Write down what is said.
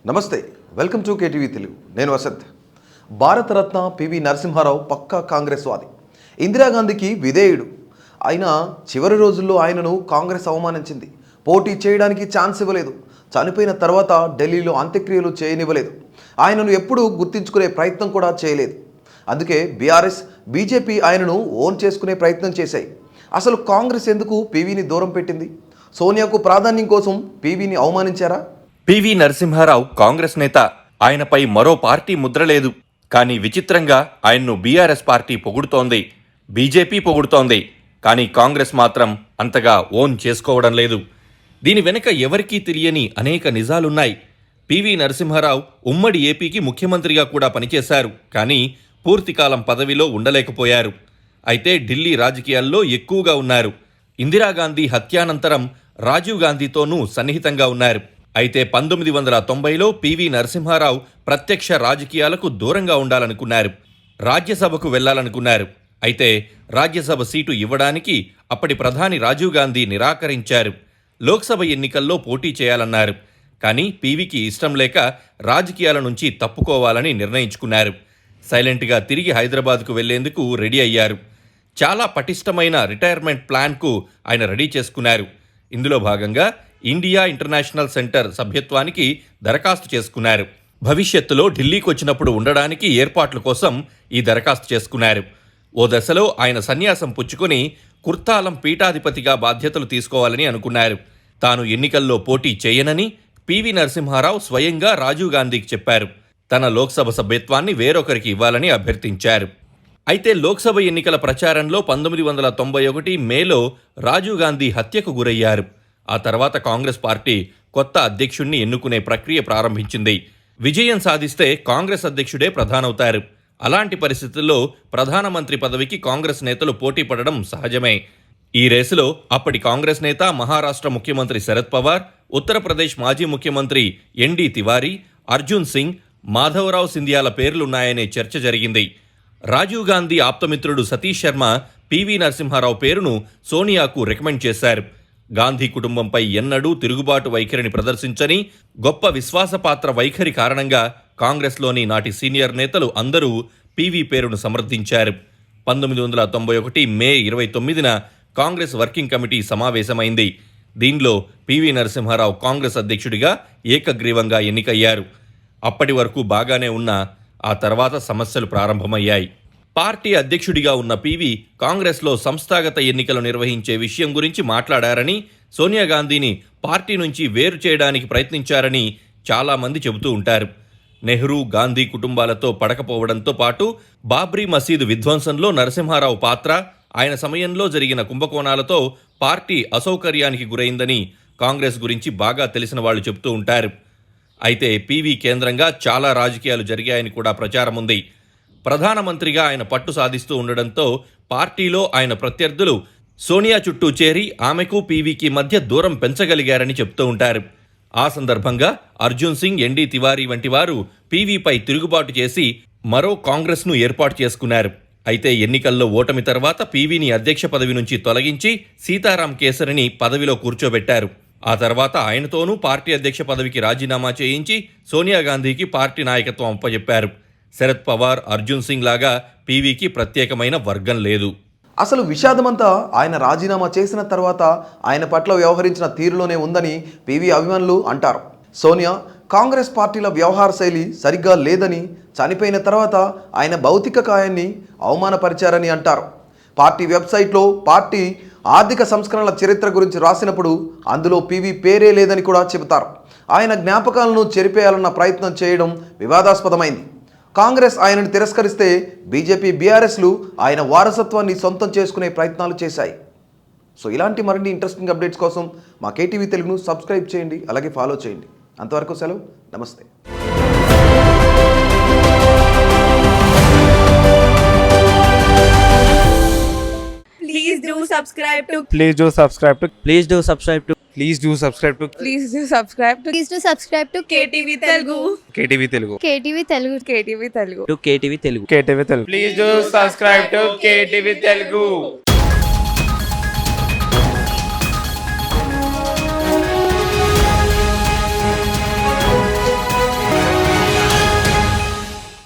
నమస్తే, welcome to KTV Telugu. నేను Vasant. Bharat Ratna PV Narasimha Rao పక్కా కాంగ్రెస్ వాది, ఇందిరాగాంధీకి విధేయుడు. అయినా చివరి రోజుల్లో ఆయనను కాంగ్రెస్ అవమానించింది. పోటీ చేయడానికి ఛాన్స్ ఇవ్వలేదు. చనిపోయిన తర్వాత ఢిల్లీలో అంత్యక్రియలు చేయనివ్వలేదు. ఆయనను ఎప్పుడూ గుర్తించుకునే ప్రయత్నం కూడా చేయలేదు. అందుకే బీఆర్ఎస్, బీజేపీ ఆయనను ఓన్ చేసుకునే ప్రయత్నం చేశాయి. అసలు కాంగ్రెస్ ఎందుకు పీవీని దూరం పెట్టింది? సోనియాకు ప్రాధాన్యం కోసం పీవీని అవమానించారా? పివి నరసింహారావు కాంగ్రెస్ నేత. ఆయనపై మరో పార్టీ ముద్ర లేదు. కానీ విచిత్రంగా ఆయన్ను బీఆర్ఎస్ పార్టీ పొగుడుతోంది, బీజేపీ పొగుడుతోంది. కానీ కాంగ్రెస్ మాత్రం అంతగా ఓన్ చేసుకోవడం లేదు. దీని వెనుక ఎవరికీ తెలియని అనేక నిజాలున్నాయి. పివి నరసింహారావు ఉమ్మడి ఏపీకి ముఖ్యమంత్రిగా కూడా పనిచేశారు. కానీ పూర్తికాలం పదవిలో ఉండలేకపోయారు. అయితే ఢిల్లీ రాజకీయాల్లో ఎక్కువగా ఉన్నారు. ఇందిరాగాంధీ హత్యానంతరం రాజీవ్ గాంధీతోనూ సన్నిహితంగా ఉన్నారు. అయితే 1990లో పివి నరసింహారావు ప్రత్యక్ష రాజకీయాలకు దూరంగా ఉండాలనుకున్నారు. రాజ్యసభకు వెళ్లాలనుకున్నారు. అయితే రాజ్యసభ సీటు ఇవ్వడానికి అప్పటి ప్రధాని రాజీవ్ గాంధీ నిరాకరించారు. లోక్సభ ఎన్నికల్లో పోటీ చేయాలన్నారు. కానీ పీవీకి ఇష్టం లేక రాజకీయాల నుంచి తప్పుకోవాలని నిర్ణయించుకున్నారు. సైలెంట్గా తిరిగి హైదరాబాద్కు వెళ్లేందుకు రెడీ అయ్యారు. చాలా పటిష్టమైన రిటైర్మెంట్ ప్లాన్కు ఆయన రెడీ చేసుకున్నారు. ఇందులో భాగంగా ఇండియా ఇంటర్నేషనల్ సెంటర్ సభ్యత్వానికి దరఖాస్తు చేసుకున్నారు. భవిష్యత్తులో ఢిల్లీకి వచ్చినప్పుడు ఉండడానికి ఏర్పాట్ల కోసం ఈ దరఖాస్తు చేసుకున్నారు. ఓ దశలో ఆయన సన్యాసం పుచ్చుకొని కుర్తాలం పీఠాధిపతిగా బాధ్యతలు తీసుకోవాలని అనుకున్నారు. తాను ఎన్నికల్లో పోటీ చేయనని పివి నరసింహారావు స్వయంగా రాజీవ్ గాంధీకి చెప్పారు. తన లోక్సభ సభ్యత్వాన్ని వేరొకరికి ఇవ్వాలని అభ్యర్థించారు. అయితే లోక్సభ ఎన్నికల ప్రచారంలో 1991 మేలో రాజీవ్ గాంధీ హత్యకు గురయ్యారు. ఆ తర్వాత కాంగ్రెస్ పార్టీ కొత్త అధ్యక్షుణ్ణి ఎన్నుకునే ప్రక్రియ ప్రారంభించింది. విజయం సాధిస్తే కాంగ్రెస్ అధ్యక్షుడే ప్రధానవుతారు. అలాంటి పరిస్థితుల్లో ప్రధానమంత్రి పదవికి కాంగ్రెస్ నేతలు పోటీ పడడం సహజమే. ఈ రేసులో అప్పటి కాంగ్రెస్ నేత, మహారాష్ట్ర ముఖ్యమంత్రి శరద్ పవార్, ఉత్తరప్రదేశ్ మాజీ ముఖ్యమంత్రి ఎన్డీ తివారీ, అర్జున్ సింగ్, మాధవరావు సింధియాల పేర్లున్నాయనే చర్చ జరిగింది. రాజీవ్ గాంధీ ఆప్తమిత్రుడు సతీష్ శర్మ పివి నరసింహారావు పేరును సోనియాకు రికమెండ్ చేశారు. గాంధీ కుటుంబంపై ఎన్నడూ తిరుగుబాటు వైఖరిని ప్రదర్శించని గొప్ప విశ్వాసపాత్ర వైఖరి కారణంగా కాంగ్రెస్లోని నాటి సీనియర్ నేతలు అందరూ పివి పేరును సమర్థించారు. 1991 మే 29న కాంగ్రెస్ వర్కింగ్ కమిటీ సమావేశమైంది. దీనిలో పివి నరసింహారావు కాంగ్రెస్ అధ్యక్షుడిగా ఏకగ్రీవంగా ఎన్నికయ్యారు. అప్పటి వరకు బాగానే ఉన్నా ఆ తర్వాత సమస్యలు ప్రారంభమయ్యాయి. పార్టీ అధ్యక్షుడిగా ఉన్న పివి కాంగ్రెస్లో సంస్థాగత ఎన్నికలు నిర్వహించే విషయం గురించి మాట్లాడారని, సోనియా గాంధీని పార్టీ నుంచి వేరు చేయడానికి ప్రయత్నించారని చాలామంది చెబుతూ ఉంటారు. నెహ్రూ, గాంధీ కుటుంబాలతో పడకపోవడంతో పాటు బాబ్రీ మసీదు విధ్వంసంలో నరసింహారావు పాత్ర, ఆయన సమయంలో జరిగిన కుంభకోణాలతో పార్టీ అసౌకర్యానికి గురైందని కాంగ్రెస్ గురించి బాగా తెలిసిన వాళ్ళు చెబుతూ ఉంటారు. అయితే పివి కేంద్రంగా చాలా రాజకీయాలు జరిగాయని కూడా ప్రచారం ఉంది. ప్రధానమంత్రిగా ఆయన పట్టు సాధిస్తూ ఉండడంతో పార్టీలో ఆయన ప్రత్యర్థులు సోనియా చుట్టూ చేరి ఆమెకు పీవీకి మధ్య దూరం పెంచగలిగారని చెప్తూ ఉంటారు. ఆ సందర్భంగా అర్జున్ సింగ్, ఎన్డీ తివారీ వంటి వారు పీవీపై తిరుగుబాటు చేసి మరో కాంగ్రెస్ను ఏర్పాటు చేసుకున్నారు. అయితే ఎన్నికల్లో ఓటమి తర్వాత పీవీని అధ్యక్ష పదవి నుంచి తొలగించి సీతారాం కేసరిని పదవిలో కూర్చోబెట్టారు. ఆ తర్వాత ఆయనతోనూ పార్టీ అధ్యక్ష పదవికి రాజీనామా చేయించి సోనియా గాంధీకి పార్టీ నాయకత్వం అప్పచెప్పారు. శరద్ పవార్, అర్జున్ సింగ్ లాగా పీవీకి ప్రత్యేకమైన వర్గం లేదు. అసలు విషాదమంతా ఆయన రాజీనామా చేసిన తర్వాత ఆయన పట్ల వ్యవహరించిన తీరులోనే ఉందని పీవీ అభిమానులు అంటారు. సోనియా, కాంగ్రెస్ పార్టీల వ్యవహార శైలి సరిగ్గా లేదని, చనిపోయిన తర్వాత ఆయన భౌతిక కాయాన్ని అవమానపరిచారని అంటారు. పార్టీ వెబ్సైట్లో పార్టీ ఆర్థిక సంస్కరణల చరిత్ర గురించి రాసినప్పుడు అందులో పీవీ పేరే లేదని కూడా చెబుతారు. ఆయన జ్ఞాపకాలను చెరిపేయాలన్న ప్రయత్నం చేయడం వివాదాస్పదమైంది. కాంగ్రెస్ ఆయనను తిరస్కరిస్తే బీజేపీ, బీఆర్ఎస్లు ఆయన వారసత్వాన్ని సొంతం చేసుకునే ప్రయత్నాలు చేశాయి. సో ఇలాంటి మరిన్ని ఇంట్రెస్టింగ్ అప్డేట్స్ కోసం మా కేటీవీ తెలుగును సబ్స్క్రైబ్ చేయండి, అలాగే ఫాలో చేయండి. అంతవరకు సెలవు, నమస్తే. Please do subscribe to Please do subscribe to Please do subscribe to Please do subscribe to Please do subscribe to Please do subscribe to KTV Telugu. KTV Telugu. KTV Telugu. KTV Telugu. KTV Telugu. KTV Telugu. Please do subscribe to KTV Telugu.